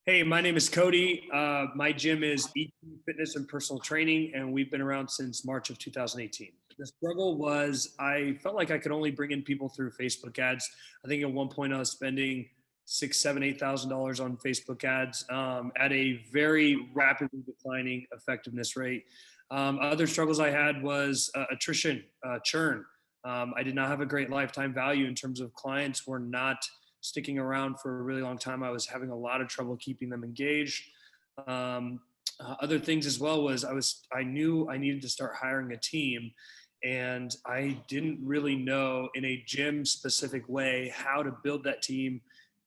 Hey, my name is Cody. My gym is ET Fitness and Personal Training, and we've been around since March of 2018. The struggle was I felt like I could only bring in people through Facebook ads. I think at one point I was spending six, seven, $8,000 on Facebook ads at a very rapidly declining effectiveness rate. Other struggles I had was attrition, churn. I did not have a great lifetime value in terms of clients were not sticking around for a really long time. I was having a lot of trouble keeping them engaged. Um, Other things as well was I knew I needed to start hiring a team, and I didn't really know in a gym specific way how to build that team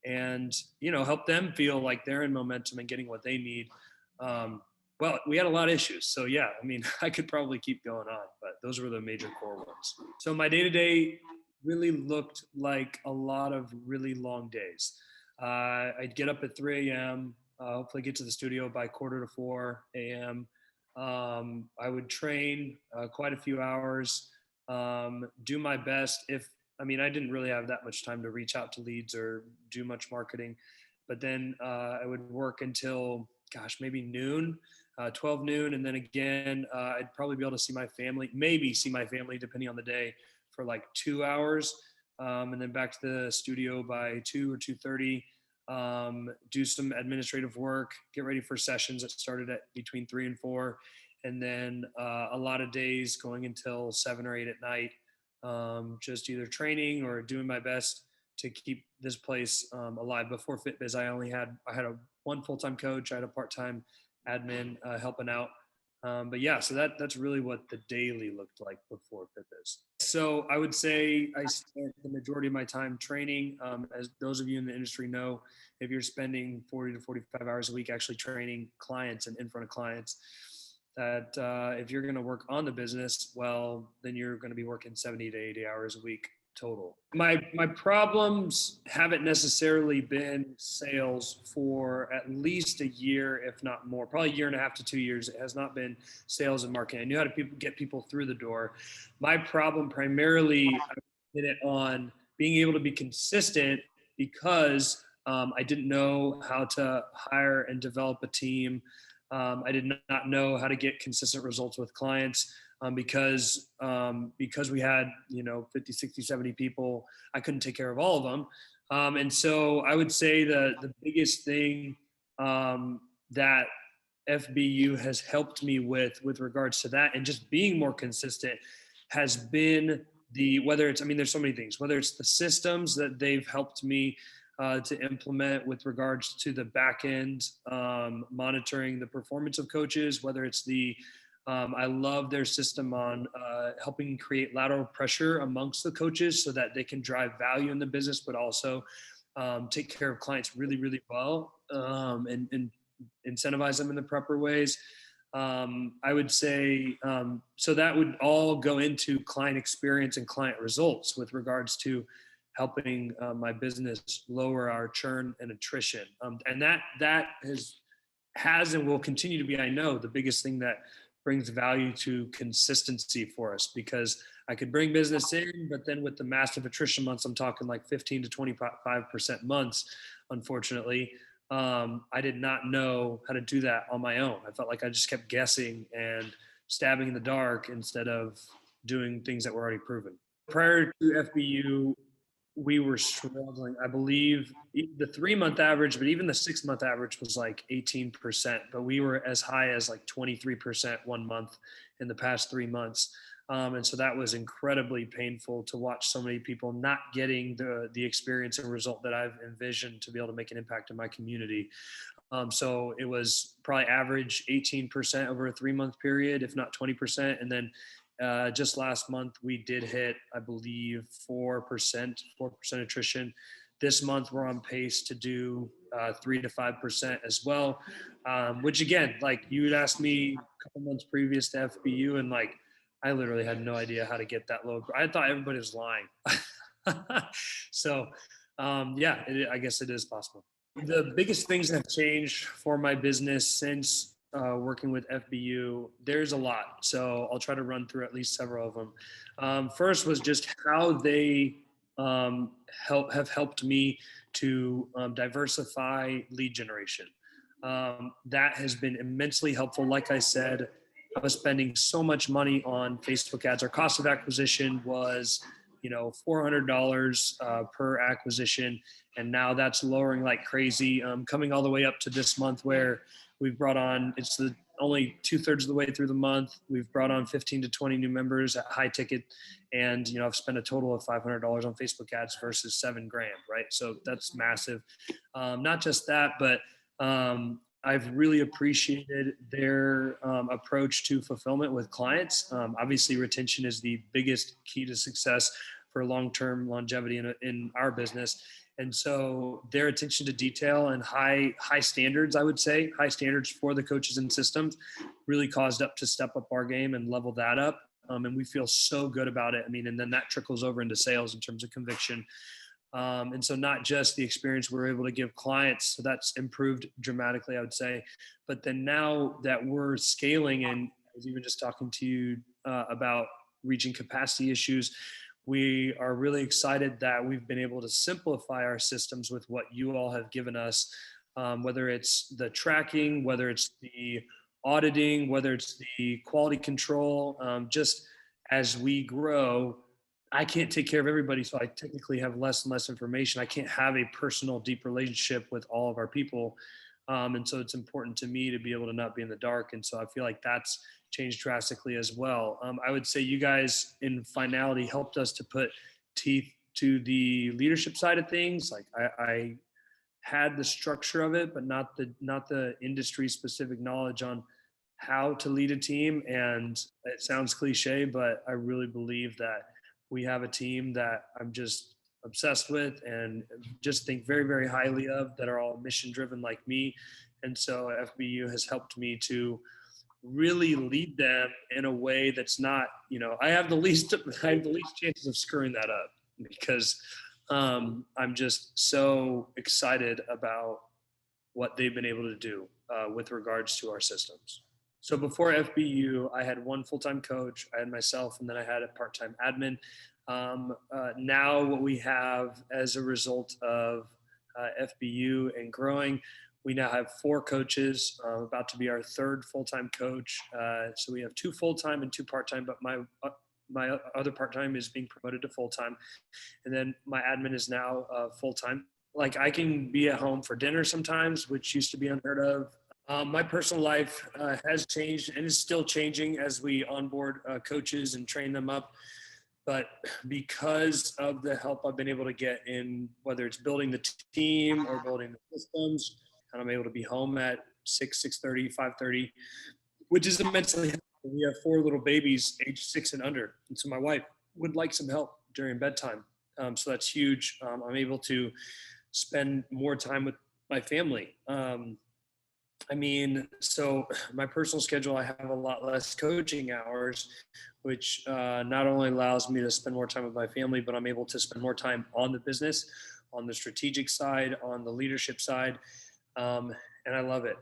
and help them feel like they're in momentum and getting what they need. Well, we had a lot of issues. So yeah, I mean, I could probably keep going on, but those were the major core ones. So my day to day really looked like a lot of really long days. I'd get up at 3 a.m., hopefully get to the studio by quarter to 4 a.m. I would train quite a few hours, do my best. I didn't really have that much time to reach out to leads or do much marketing, but then I would work until, gosh, maybe noon, 12 noon. And then again, I'd probably be able to see my family, maybe see my family depending on the day, for like 2 hours, and then back to the studio by 2 or 2:30. Do some administrative work, get ready for sessions that started at between 3 and 4, and then a lot of days going until 7 or 8 at night, just either training or doing my best to keep this place alive. Before FitBiz, I had a one full time coach, I had a part time admin helping out. But yeah, so that's really what the daily looked like before FitBiz. So I would say I spent the majority of my time training. As those of you in the industry know, if you're spending 40 to 45 hours a week actually training clients and in front of clients, that if you're going to work on the business, well, then you're going to be working 70 to 80 hours a week total. My problems haven't necessarily been sales for at least a year, if not more, probably a year and a half to 2 years. It has not been sales and marketing. I knew how to get people through the door. My problem primarily, I did it on being able to be consistent because I didn't know how to hire and develop a team. I did not know how to get consistent results with clients because we had 50, 60, 70 people. I couldn't take care of all of them. And so I would say the biggest thing that FBU has helped me with regards to that and just being more consistent has been whether it's, there's so many things, whether it's the systems that they've helped me to implement with regards to the back end, monitoring the performance of coaches, whether it's I love their system on helping create lateral pressure amongst the coaches so that they can drive value in the business, but also take care of clients really, really well, and incentivize them in the proper ways. I would say, so that would all go into client experience and client results with regards to helping my business lower our churn and attrition. And that has and will continue to be, I know, the biggest thing that brings value to consistency for us, because I could bring business in, but then with the massive attrition months, I'm talking like 15 to 25% months, unfortunately. I did not know how to do that on my own. I felt like I just kept guessing and stabbing in the dark instead of doing things that were already proven. Prior to FBU, we were struggling. I believe the 3 month average, but even the 6 month average was like 18%, but we were as high as like 23% 1 month in the past 3 months. And so that was incredibly painful to watch so many people not getting the experience and result that I've envisioned to be able to make an impact in my community. So it was probably average 18% over a 3 month period, if not 20%. And then just last month, we did hit, I believe, 4% attrition. This month, we're on pace to do 3 to 5% as well. Which again, like you had asked me a couple months previous to FBU, and like I literally had no idea how to get that low. I thought everybody was lying. So yeah, I guess it is possible. The biggest things that have changed for my business since working with FBU, there's a lot. So I'll try to run through at least several of them. First was just how they have helped me to diversify lead generation. That has been immensely helpful. Like I said, I was spending so much money on Facebook ads. Our cost of acquisition was, $400 per acquisition. And now that's lowering like crazy, coming all the way up to this month where we've brought on, it's the only 2/3 of the way through the month. We've brought on 15 to 20 new members at high ticket. And, I've spent a total of $500 on Facebook ads versus $7,000, right? So that's massive. Not just that, but I've really appreciated their approach to fulfillment with clients. Obviously, retention is the biggest key to success for long-term longevity in our business. And so their attention to detail and high standards, I would say, high standards for the coaches and systems really caused us to step up our game and level that up. And we feel so good about it. I mean, and then that trickles over into sales in terms of conviction. And so not just the experience we're able to give clients, so that's improved dramatically, I would say. But then now that we're scaling, and I was even just talking to you about reaching capacity issues, we are really excited that we've been able to simplify our systems with what you all have given us, whether it's the tracking, whether it's the auditing, whether it's the quality control. Just as we grow, I can't take care of everybody, so I technically have less and less information. I can't have a personal, deep relationship with all of our people. And so it's important to me to be able to not be in the dark. And so I feel like that's changed drastically as well. I would say you guys in finality helped us to put teeth to the leadership side of things. Like I had the structure of it, but not the industry specific knowledge on how to lead a team. And it sounds cliche, but I really believe that we have a team that I'm just obsessed with and just think very, very highly of, that are all mission driven like me. And so FBU has helped me to really lead them in a way that's not, I have the least chances of screwing that up, because I'm just so excited about what they've been able to do with regards to our systems. So before FBU, I had one full-time coach, I had myself, and then I had a part-time admin. Now what we have as a result of FBU and growing, we now have 4 coaches, about to be our 3rd full-time coach. So we have 2 full-time and 2 part-time, but my other part-time is being promoted to full-time. And then my admin is now full-time. Like, I can be at home for dinner sometimes, which used to be unheard of. My personal life has changed and is still changing as we onboard coaches and train them up. But because of the help I've been able to get in, whether it's building the team or building the systems, and I'm able to be home at 6:30, 5:30, which is immensely helpful. We have 4 little babies aged 6 and under. And so my wife would like some help during bedtime. So that's huge. I'm able to spend more time with my family. So my personal schedule, I have a lot less coaching hours, which not only allows me to spend more time with my family, but I'm able to spend more time on the business, on the strategic side, on the leadership side. And I love it.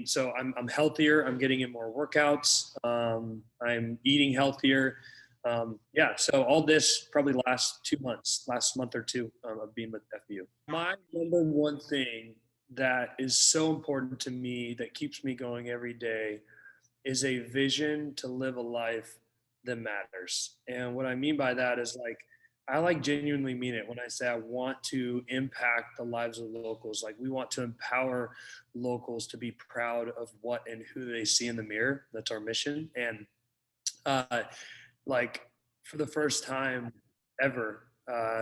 So I'm healthier. I'm getting in more workouts. I'm eating healthier. So all this probably last month or 2 of being with FBU. My number one thing that is so important to me, that keeps me going every day, is a vision to live a life that matters. And what I mean by that is, I genuinely mean it when I say I want to impact the lives of locals. Like, we want to empower locals to be proud of what and who they see in the mirror. That's our mission. And for the first time ever,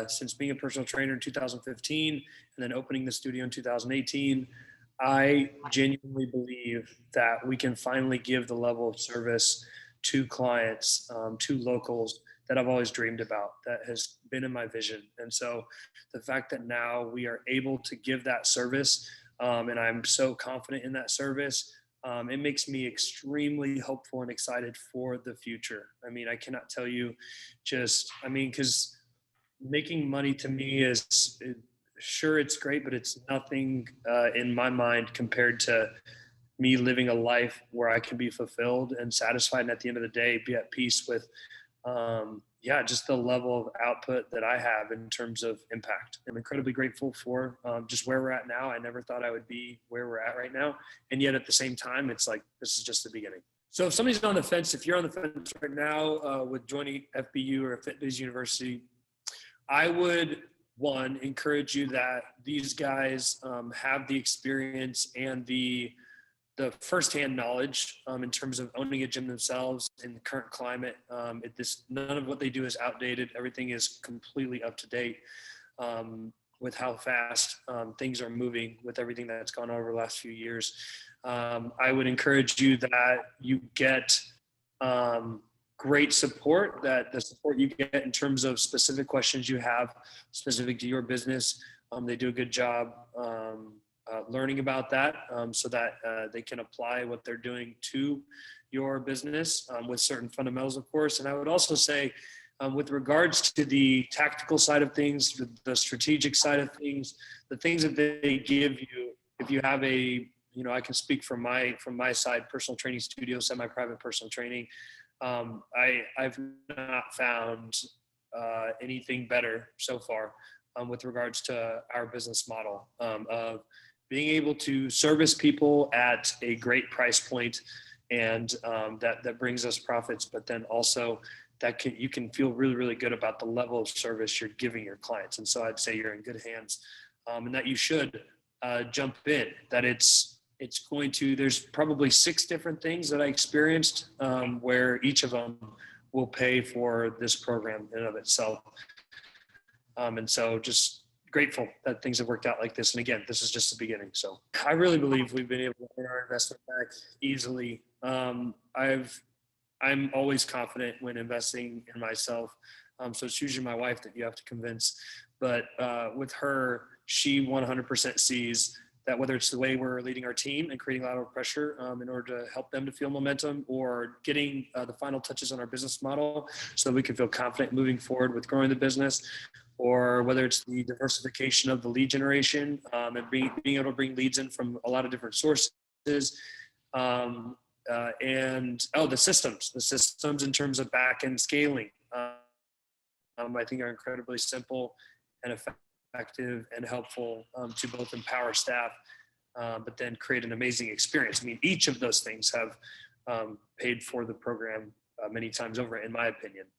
since being a personal trainer in 2015 and then opening the studio in 2018, I genuinely believe that we can finally give the level of service to clients, to locals, that I've always dreamed about, that has been in my vision. And so the fact that now we are able to give that service, and I'm so confident in that service, it makes me extremely hopeful and excited for the future. I cannot tell you because making money to me is, sure, it's great, but it's nothing in my mind compared to me living a life where I can be fulfilled and satisfied, and at the end of the day be at peace with yeah, just the level of output that I have in terms of impact. I'm incredibly grateful for just where we're at now. I never thought I would be where we're at right now. And yet at the same time, it's like, this is just the beginning. So if somebody's on the fence, if you're on the fence right now with joining FBU or FitBiz University, I would, one, encourage you that these guys have the experience and the firsthand knowledge in terms of owning a gym themselves in the current climate. None of what they do is outdated. Everything is completely up to date with how fast things are moving with everything that's gone over the last few years. I would encourage you that you get great support, that the support you get in terms of specific questions you have specific to your business. They do a good job learning about that so that they can apply what they're doing to your business with certain fundamentals, of course. And I would also say, with regards to the tactical side of things, the strategic side of things, the things that they give you, if you have I can speak from my side, personal training studio, semi-private personal training. I've not found anything better so far with regards to our business model of being able to service people at a great price point, and that brings us profits, but then also you can feel really, really good about the level of service you're giving your clients. And so I'd say you're in good hands, and that you should jump in, that there's probably 6 different things that I experienced where each of them will pay for this program in and of itself. And so just grateful that things have worked out like this. And again, this is just the beginning. So I really believe we've been able to earn our investment back easily. I'm always confident when investing in myself. So it's usually my wife that you have to convince. But with her, she 100% sees that whether it's the way we're leading our team and creating lateral pressure in order to help them to feel momentum, or getting the final touches on our business model so that we can feel confident moving forward with growing the business, or whether it's the diversification of the lead generation and being able to bring leads in from a lot of different sources. The systems in terms of back-end scaling, I think are incredibly simple and effective and helpful to both empower staff, but then create an amazing experience. I mean, each of those things have paid for the program many times over, in my opinion.